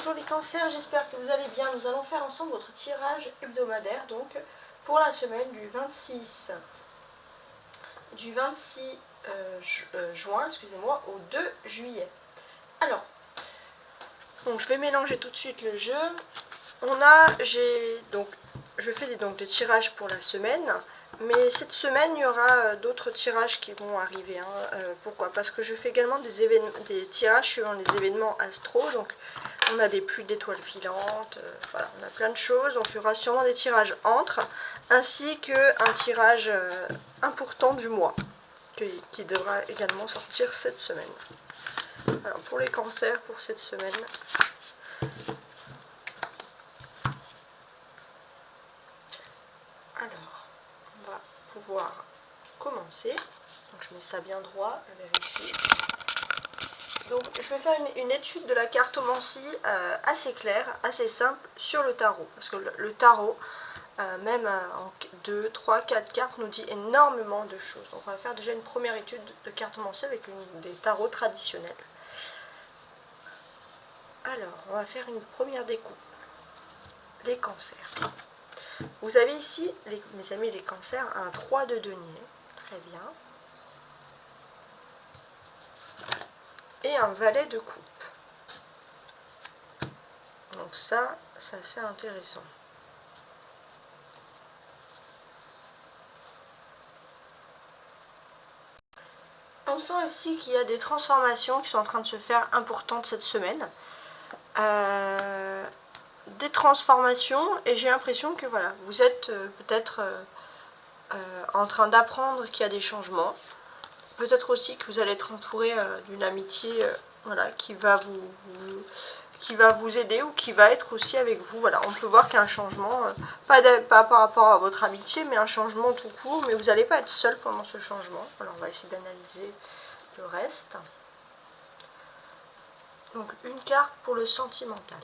Bonjour les cancers, j'espère que vous allez bien. Nous allons faire ensemble votre tirage hebdomadaire donc pour la semaine du 26 juin au 2 juillet. Alors, donc je vais mélanger tout de suite le jeu. Je fais donc des tirages pour la semaine, mais cette semaine il y aura d'autres tirages qui vont arriver. Pourquoi? Parce que je fais également des tirages suivant les événements astro. Donc on a des pluies d'étoiles filantes, voilà, on a plein de choses. On fera sûrement des tirages entre, ainsi qu'un tirage important du mois qui devra également sortir cette semaine. Alors pour les cancers pour cette semaine. Alors, on va pouvoir commencer. Donc je mets ça bien droit, je vérifie. Donc je vais faire une étude de la cartomancie assez claire, assez simple sur le tarot. Parce que le tarot, même en 2, 3, 4 cartes, nous dit énormément de choses. Donc on va faire déjà une première étude de cartomancie avec des tarots traditionnels. Alors, on va faire une première découpe. Les cancers. Vous avez ici, mes amis les cancers, un 3 de denier, très bien, et un valet de coupe. Donc ça, c'est assez intéressant. On sent ici qu'il y a des transformations qui sont en train de se faire importantes cette semaine. Des transformations, et j'ai l'impression que voilà, vous êtes peut-être en train d'apprendre qu'il y a des changements. Peut-être aussi que vous allez être entouré d'une amitié voilà, qui va vous aider ou qui va être aussi avec vous. Voilà, on peut voir qu'il y a un changement, pas par rapport à votre amitié, mais un changement tout court. Mais vous n'allez pas être seul pendant ce changement. Alors on va essayer d'analyser le reste. Donc une carte pour le sentimental.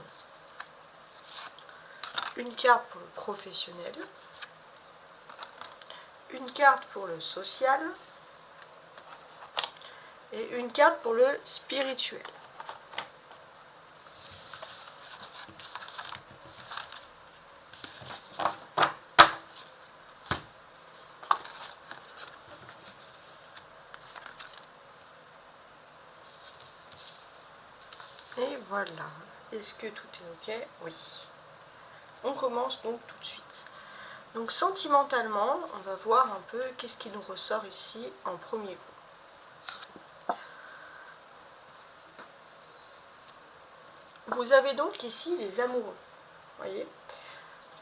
Une carte pour le professionnel. Une carte pour le social. Et une carte pour le spirituel. Et voilà. Est-ce que tout est ok? Oui. On commence donc tout de suite. Donc sentimentalement, on va voir un peu qu'est-ce qui nous ressort ici en premier coup. Vous avez donc ici les amoureux. Voyez?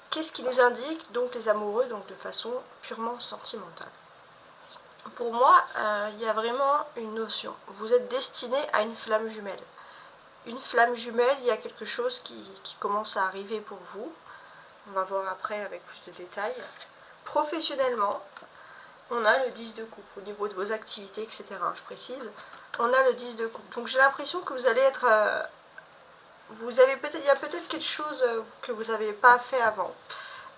Qu'est-ce qui nous indique donc les amoureux donc de façon purement sentimentale? Pour moi, il y a vraiment une notion. Vous êtes destiné à une flamme jumelle. Une flamme jumelle, il y a quelque chose qui commence à arriver pour vous. On va voir après avec plus de détails. Professionnellement, on a le 10 de coupe au niveau de vos activités, etc. Je précise. On a le 10 de coupe. Donc j'ai l'impression que vous allez être... il y a peut-être quelque chose que vous n'avez pas fait avant.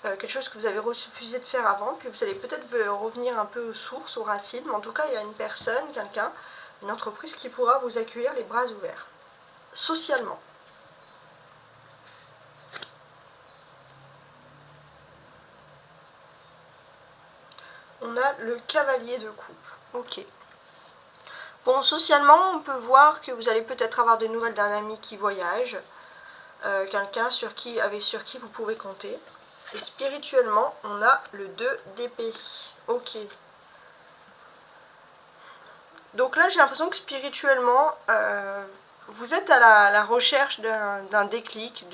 Quelque chose que vous avez refusé de faire avant. Puis vous allez peut-être revenir un peu aux sources, aux racines. Mais en tout cas, il y a une personne, quelqu'un, une entreprise qui pourra vous accueillir les bras ouverts. Socialement. On a le cavalier de coupe. Ok. Bon, socialement, on peut voir que vous allez peut-être avoir des nouvelles d'un ami qui voyage. Quelqu'un sur qui vous pouvez compter. Et spirituellement, on a le 2 d'épée. Ok. Donc là, j'ai l'impression que spirituellement, vous êtes à la recherche d'un déclic,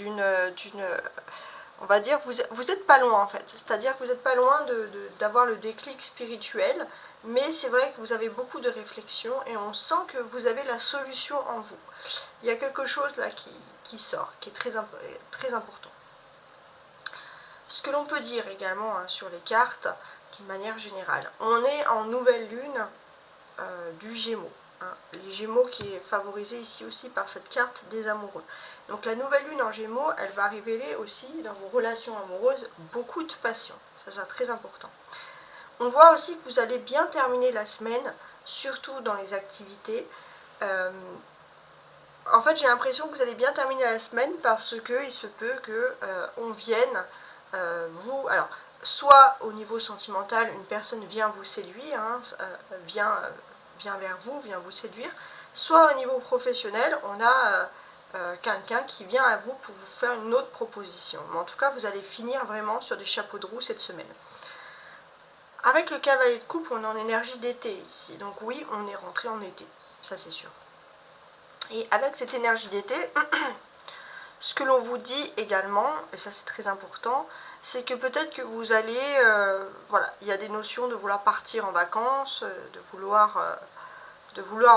on va dire, vous n'êtes pas loin en fait. C'est-à-dire que vous n'êtes pas loin d'avoir le déclic spirituel, mais c'est vrai que vous avez beaucoup de réflexions et on sent que vous avez la solution en vous. Il y a quelque chose là qui sort, qui est très important. Ce que l'on peut dire également sur les cartes, d'une manière générale, on est en nouvelle lune du Gémeaux. Les Gémeaux qui est favorisé ici aussi par cette carte des amoureux. Donc la nouvelle lune en Gémeaux, elle va révéler aussi dans vos relations amoureuses beaucoup de passion. Ça c'est très important. On voit aussi que vous allez bien terminer la semaine, surtout dans les activités. en fait j'ai l'impression que vous allez bien terminer la semaine parce que il se peut que on vienne vous, alors soit au niveau sentimental une personne vient vous séduire, hein, vient vers vous, vient vous séduire, soit au niveau professionnel on a quelqu'un qui vient à vous pour vous faire une autre proposition. Mais en tout cas vous allez finir vraiment sur des chapeaux de roue cette semaine. Avec le cavalier de coupe, on est en énergie d'été ici, donc oui on est rentré en été, ça c'est sûr. Et avec cette énergie d'été, ce que l'on vous dit également, et ça c'est très important, c'est que peut-être que vous allez, voilà, il y a des notions de vouloir partir en vacances, de vouloir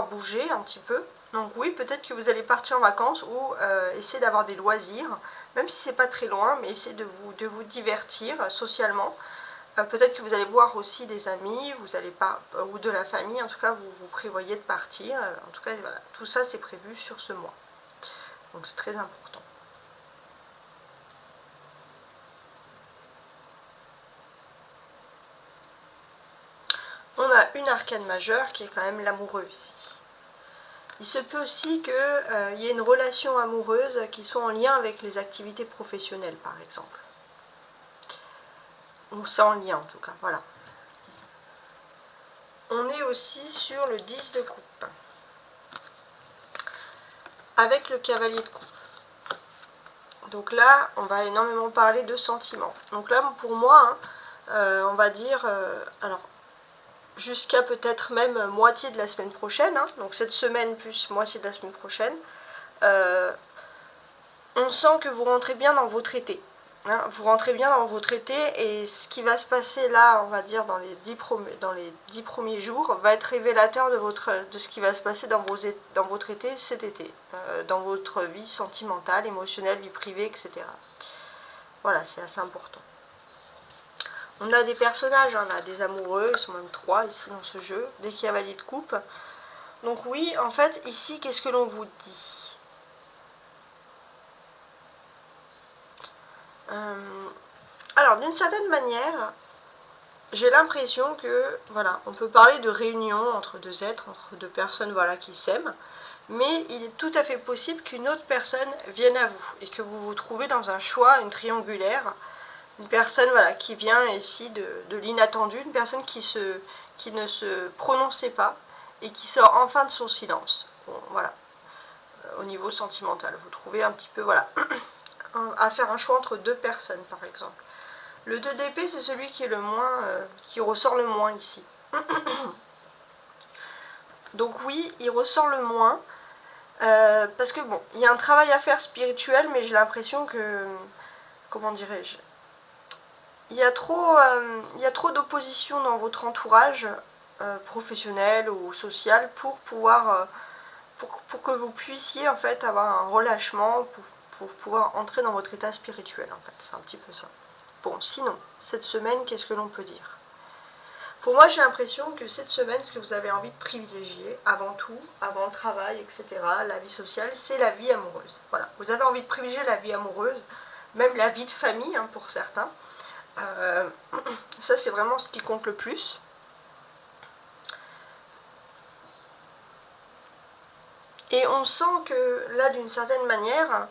bouger un petit peu. Donc oui, peut-être que vous allez partir en vacances ou essayer d'avoir des loisirs, même si c'est pas très loin, mais essayer de vous divertir socialement. Peut-être que vous allez voir aussi des amis, vous allez pas, ou de la famille, en tout cas vous prévoyez de partir. En tout cas, voilà, tout ça c'est prévu sur ce mois. Donc c'est très important. On a une arcane majeure qui est quand même l'amoureux ici. Il se peut aussi qu'il y ait une relation amoureuse qui soit en lien avec les activités professionnelles par exemple. Ou ça en lien en tout cas, voilà. On est aussi sur le 10 de coupe. Avec le cavalier de coupe. Donc là, on va énormément parler de sentiments. Donc là, pour moi, hein, on va dire, alors, jusqu'à peut-être même moitié de la semaine prochaine, hein, donc cette semaine plus moitié de la semaine prochaine, on sent que vous rentrez bien dans votre été. Hein, vous rentrez bien dans votre été et ce qui va se passer là, on va dire dans les 10 premiers jours, va être révélateur de ce qui va se passer dans votre été cet été, dans votre vie sentimentale, émotionnelle, vie privée, etc. Voilà, c'est assez important. On a des personnages, hein, on a des amoureux, ils sont même 3 ici dans ce jeu, des cavaliers de coupe. Donc oui, en fait, ici, qu'est-ce que l'on vous dit ? Alors, d'une certaine manière, j'ai l'impression que, voilà, on peut parler de réunion entre deux êtres, entre deux personnes, voilà, qui s'aiment, mais il est tout à fait possible qu'une autre personne vienne à vous et que vous vous trouvez dans un choix, une triangulaire, une personne, voilà, qui vient ici de l'inattendu, une personne qui ne se prononçait pas et qui sort enfin de son silence. Bon, voilà, au niveau sentimental, vous trouvez un petit peu, voilà, à faire un choix entre deux personnes, par exemple. Le 2 d'épée, c'est celui qui est le moins, qui ressort le moins ici. Donc oui, il ressort le moins, parce que bon, il y a un travail à faire spirituel, mais j'ai l'impression que, comment dirais-je, il y a trop d'opposition dans votre entourage professionnel ou social pour pouvoir, pour que vous puissiez en fait avoir un relâchement, pour pouvoir entrer dans votre état spirituel en fait, c'est un petit peu ça. Bon, sinon, cette semaine, qu'est-ce que l'on peut dire ? Pour moi, j'ai l'impression que cette semaine, ce que vous avez envie de privilégier, avant tout, avant le travail, etc., la vie sociale, c'est la vie amoureuse. Voilà, vous avez envie de privilégier la vie amoureuse, même la vie de famille, hein, pour certains. Ça, c'est vraiment ce qui compte le plus. Et on sent que, là, d'une certaine manière,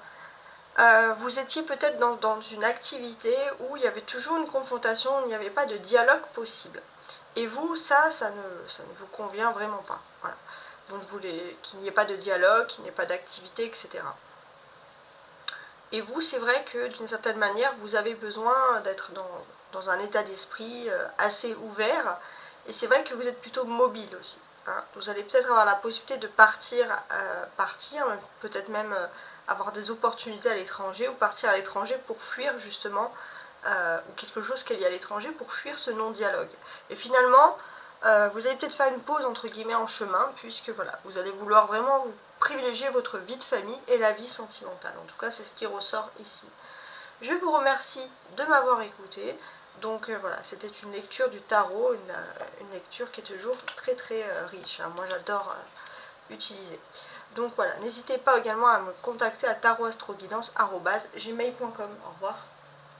vous étiez peut-être dans une activité où il y avait toujours une confrontation, il n'y avait pas de dialogue possible. Et vous, ça ne vous convient vraiment pas. Voilà. Vous ne voulez qu'il n'y ait pas de dialogue, qu'il n'y ait pas d'activité, etc. Et vous, c'est vrai que d'une certaine manière, vous avez besoin d'être dans un état d'esprit assez ouvert. Et c'est vrai que vous êtes plutôt mobile aussi. Hein. Vous allez peut-être avoir la possibilité de partir, peut-être même avoir des opportunités à l'étranger ou partir à l'étranger pour fuir justement ou quelque chose qu'il y a à l'étranger pour fuir ce non-dialogue. Et finalement, vous allez peut-être faire une pause entre guillemets en chemin puisque voilà, vous allez vouloir vraiment vous privilégier votre vie de famille et la vie sentimentale. En tout cas, c'est ce qui ressort ici. Je vous remercie de m'avoir écouté. Donc voilà, c'était une lecture du tarot, une lecture qui est toujours très très riche. Hein. Moi j'adore utiliser. Donc voilà, n'hésitez pas également à me contacter à tarotastroguidance@gmail.com. Au revoir.